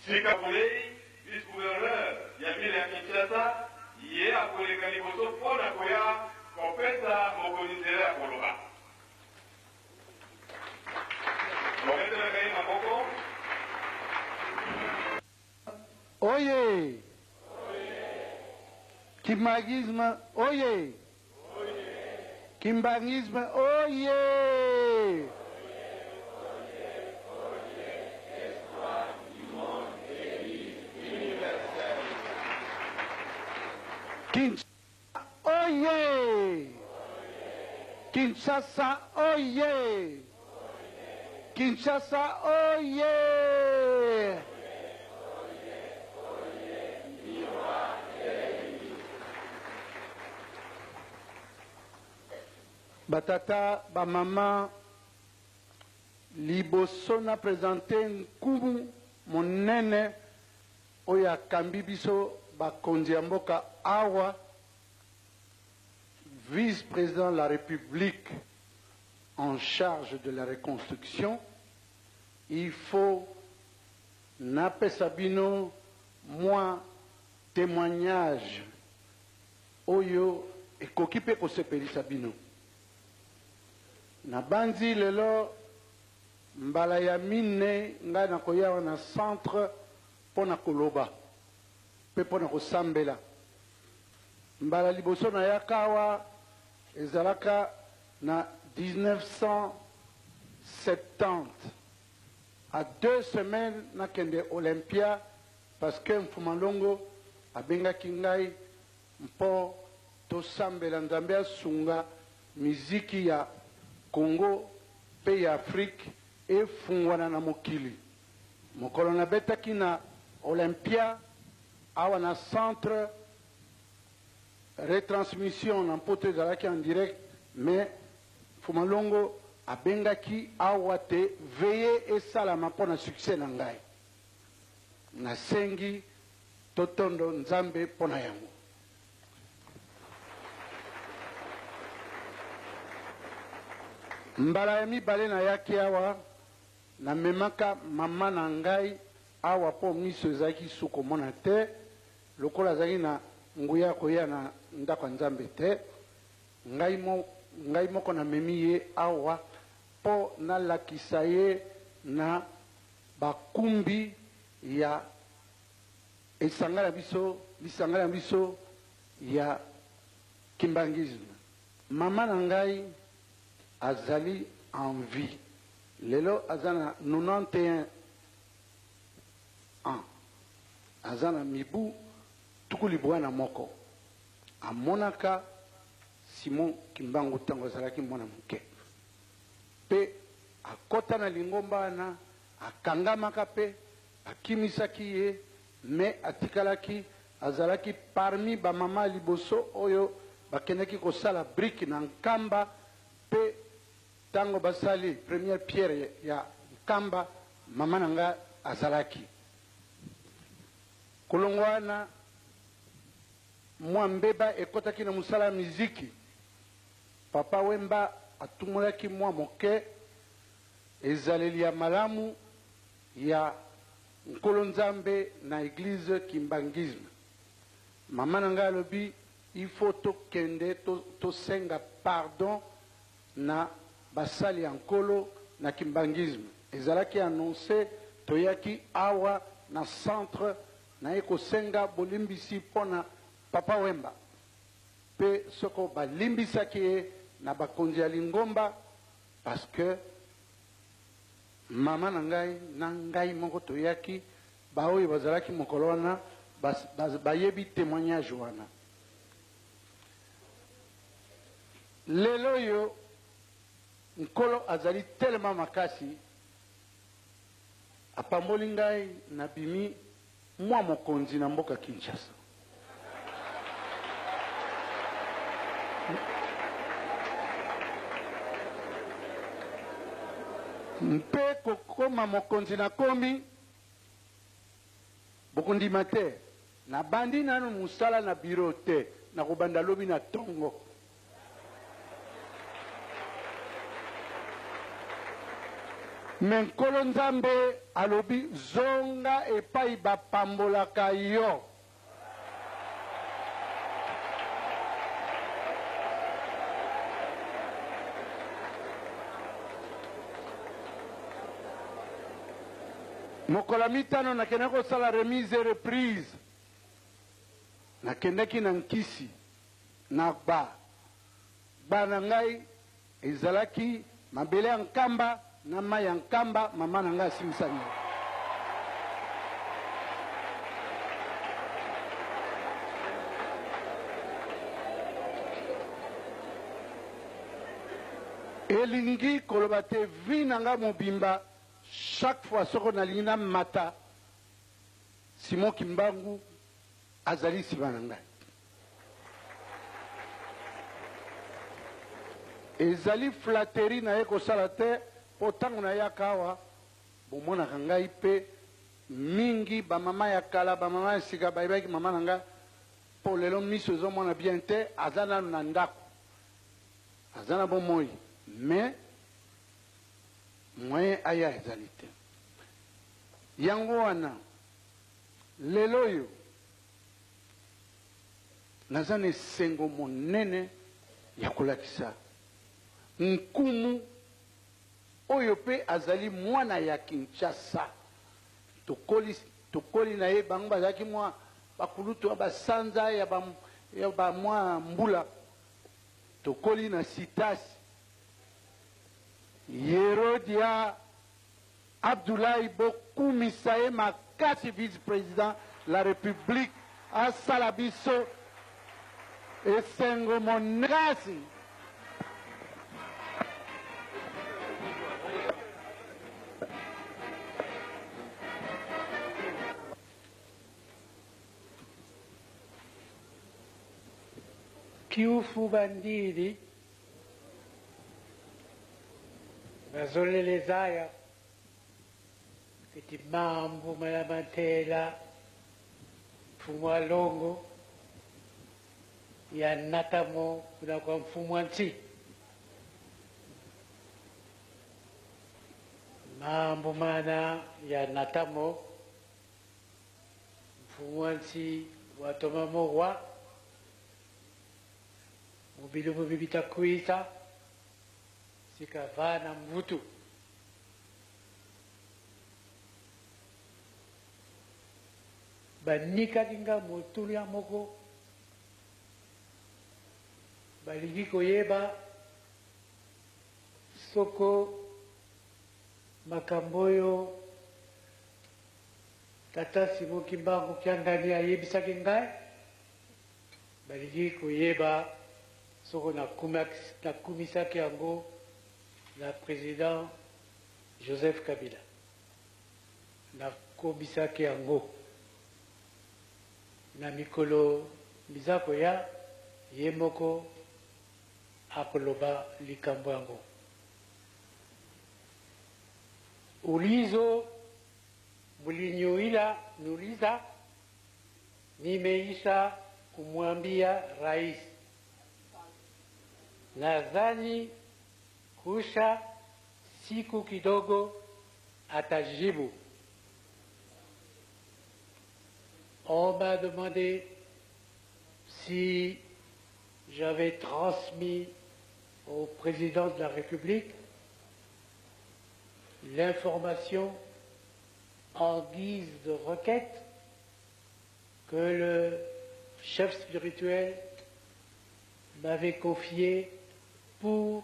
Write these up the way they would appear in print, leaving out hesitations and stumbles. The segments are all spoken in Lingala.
Sika Boulay, vice-gouverneur, Yamile Kinshasa, yé a koleka liboso pona koya kopesa mokonizele ya koloba. Moketela kai maboko. Oye! Kimbangisme, oye! Kimbangisme, oye! Kinshasa, oye! Kinshasa, oye! Kinshasa, oye! Batata, bamama, liboso na présente nkumu monene oya kambibiso bakonzi ya mboka awa vice-président de la République en charge de la reconstruction. Il faut napesa bino moi témoignage oyo ekoki pe kosepelisa bino. Na banzi lelo mbala ya mine ngai nakoya na centre pona koloba pe pona kosambela. Mbala liboso na yakawa ezalaka na 1970 à 2 semaines nakende Olympia parce que Mfumalongo abengaki ngai mpo tosambela nzambe asunga miziki ya Congo pe ya Afrique efungwana na mokili. Mokolo na betaki na Olympia awa na centre retransmission na mpoto ezalaki en direct mais Fumalongo abengaki awa te veye esalama mpona succès na ngai. Nasengi totondo nzambe mpona yango. Mbala ya mibale na yaki awa na memaka mama na ngai awa po miso ezalaki suko mona te lokola azalaki na nguya koya na ndako nzambe te ngai moko na memi ye awa po nalakisa ye na bakumbi ya lisanga na biso ya kimbangisme. Mama na ngai azali en vie. Lelo azana 91 ans. Azana mibu tukuli bwana moko. Amonaka Simon Kimbangu tango azalaki mwana muke. Pe akota na lingomba na akangamaka pe akimisaki ye me atikalaki azalaki parmi ba mama liboso oyo bakendaki kosala brique na nkamba pe tango basali première pierre ya nkamba mama nanga azalaki kolongwana mwa mbeba ekotaki na musala miziki. Papa Wemba atumulaki mwa moke ezaleli ya malamu ya nkolo nzambe na église kimbangisme. Mama nanga alobi il faut tokende tosenga pardon na basali ya nkolo na kimbangisme. Ezalaki annoncé toyaki awa na centre na ekosenga bolimbisi pona Papa Wemba. Pe soko balimbisaki ye na bakonzi ya lingomba parce que mama na ngai moko toyaki baoyo bazalaki mokolo wana bayebi témoignage wana. Lelo yo nkolo azali tellement makasi apamboli ngai na bimi mwa mokonzi na mboka Kinshasa. mpe kokoma mokonzi na komi bokondima te nabandi nanu musala na biro te nakobanda lobi na tongo me nkolo nzambe alobi zonga epai bapambolaka yo mokolo mitano nakendaki kosala remise reprise nakendaki na nkisi na gba na ngai ezalaki mabele ya nkamba na mai ya nkamba mama na ngai asimisani elingi koloba te vi na ngai mobimba chaque fois soko nalingi na mata Simon Kimbangu azali nsima na ngai ezali flatterie na ye kosala te mpo ntango nayaka awa bomonaka ngai mpe mingi bamama ya kala bamama ya sika bayebaki mama na ngai mpo lelo miso ezomona bien te aza nanu na ndako aza na bomoi mais moyen aya ezali te yango wana lelo oyo naza na esengo monene ya kolakisa nkumu oyo mpe azali mwana ya Kinshasa tokoli na ye bango bazalaki mwa bakulutu ya basanza ya bamwa mbula tokoli na sitasi Yerodia Abdoulaye bokumisa ye makasi vice-président la République asala biso esengo monekasi Kiufu bandili bazolelezaya kiti mambo malamantela mfumo wa longo ya natamo kuna kwa mfumo wa nchi mambo mana ya natamo mfumo wa nchi watomamorwa mubilumu bibitakuita sikavana mvutu banika dinga motulu ya moko balingi koyeba soko makambo oyo tata Simon Kimbangu Kyandani ayebisaki ngai balingi koyeba soko nakumisaki yango na président Joseph Kabila nakomisaki yango na mikolo mizako ya ye moko akoloba likambo yango ulizo bulinyuila nuliza nimeisha kumwambia rais nadhani kusha siku kidogo atajibu. On m'a demandé si j'avais transmis au président de la République l'information en guise de requête que le chef spirituel m'avait confiée pour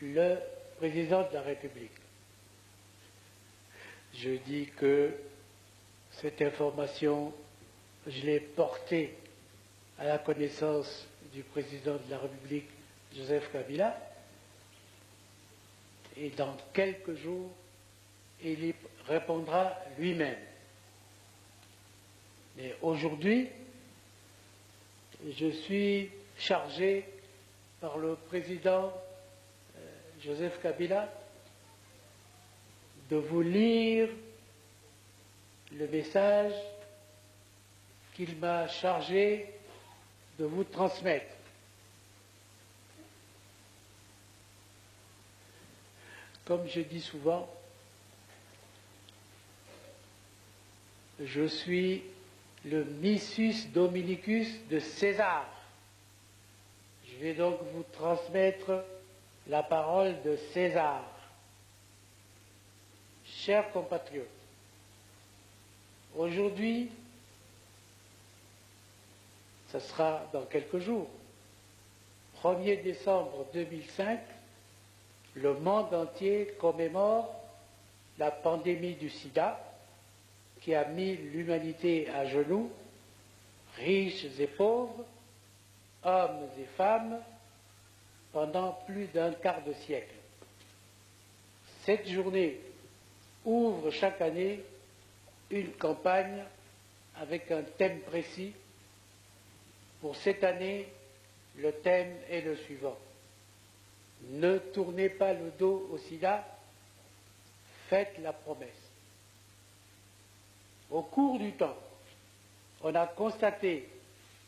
le président de la République. Je dis que cette information, je l'ai portée à la connaissance du président de la République, Joseph Kabila, et dans quelques jours, il y répondra lui-même. Mais aujourd'hui, je suis chargé par le président Joseph Kabila de vous lire le message qu'il m'a chargé de vous transmettre. Comme je dis souvent, je suis le missus dominicus de César. Je vais donc vous transmettre la parole de César. Chers compatriotes, aujourd'hui, ce sera dans quelques jours, 1er décembre 2005, le monde entier commémore la pandémie du sida qui a mis l'humanité à genoux, riches et pauvres, hommes et femmes, pendant plus d'un quart de siècle. Cette journée ouvre chaque année une campagne avec un thème précis. Pour cette année, le thème est le suivant. Ne tournez pas le dos au sida, faites la promesse. Au cours du temps, on a constaté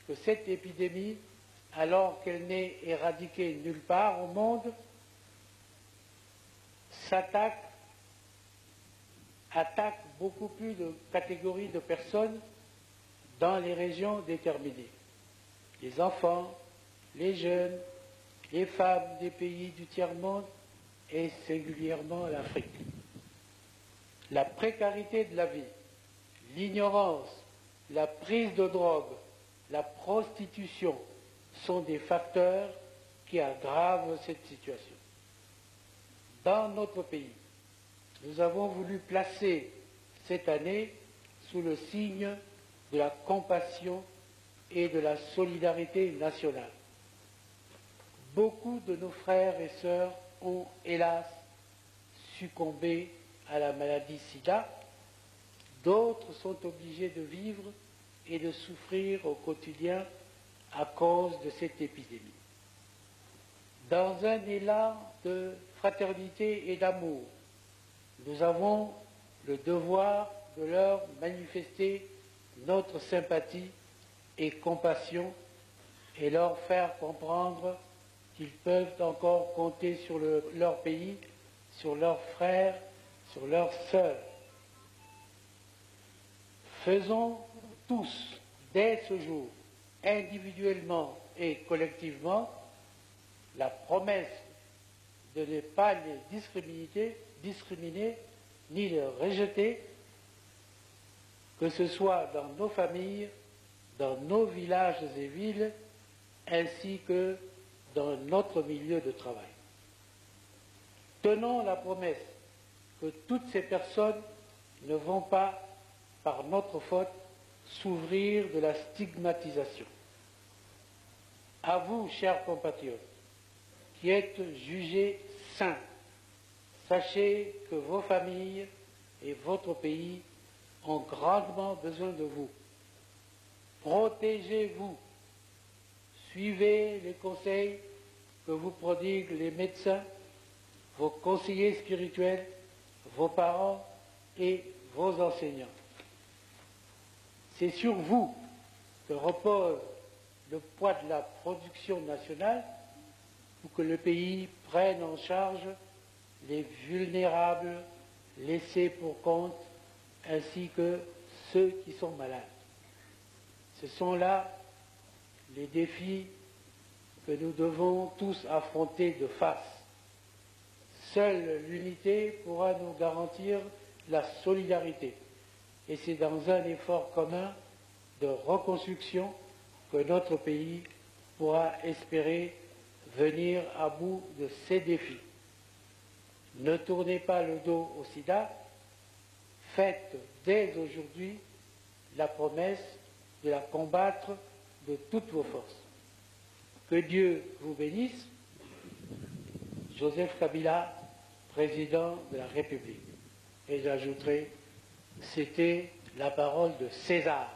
que cette épidémie, alors qu'elle n'est éradiquée nulle part au monde, attaque beaucoup plus de catégories de personnes dans les régions déterminées. Les enfants, les jeunes, les femmes des pays du tiers-monde et singulièrement l'Afrique. La précarité de la vie, l'ignorance, la prise de drogue, la prostitution sont des facteurs qui aggravent cette situation. Dans notre pays, nous avons voulu placer cette année sous le signe de la compassion et de la solidarité nationale. Beaucoup de nos frères et sœurs ont, hélas, succombé à la maladie sida. D'autres sont obligés de vivre et de souffrir au quotidien à cause de cette épidémie. Dans un élan de fraternité et d'amour, nous avons le devoir de leur manifester notre sympathie et compassion et leur faire comprendre qu'ils peuvent encore compter sur leur pays, sur leurs frères, sur leurs sœurs. Faisons tous, dès ce jour, individuellement et collectivement, la promesse de ne pas les discriminer ni les rejeter, que ce soit dans nos familles, dans nos villages et villes, ainsi que dans notre milieu de travail. Tenons la promesse que toutes ces personnes ne vont pas, par notre faute, s'ouvrir de la stigmatisation. À vous, chers compatriotes, qui êtes jugés saints, sachez que vos familles et votre pays ont grandement besoin de vous. Protégez-vous. Suivez les conseils que vous prodiguent les médecins, vos conseillers spirituels, vos parents et vos enseignants. C'est sur vous que repose le poids de la production nationale pour que le pays prenne en charge les vulnérables laissés pour compte ainsi que ceux qui sont malades. Ce sont là les défis que nous devons tous affronter de face. Seule l'unité pourra nous garantir la solidarité. Et c'est dans un effort commun de reconstruction que notre pays pourra espérer venir à bout de ces défis. Ne tournez pas le dos au sida, faites dès aujourd'hui la promesse de la combattre de toutes vos forces. Que Dieu vous bénisse. Joseph Kabila, président de la République. Et j'ajouterai, c'était la parole de César.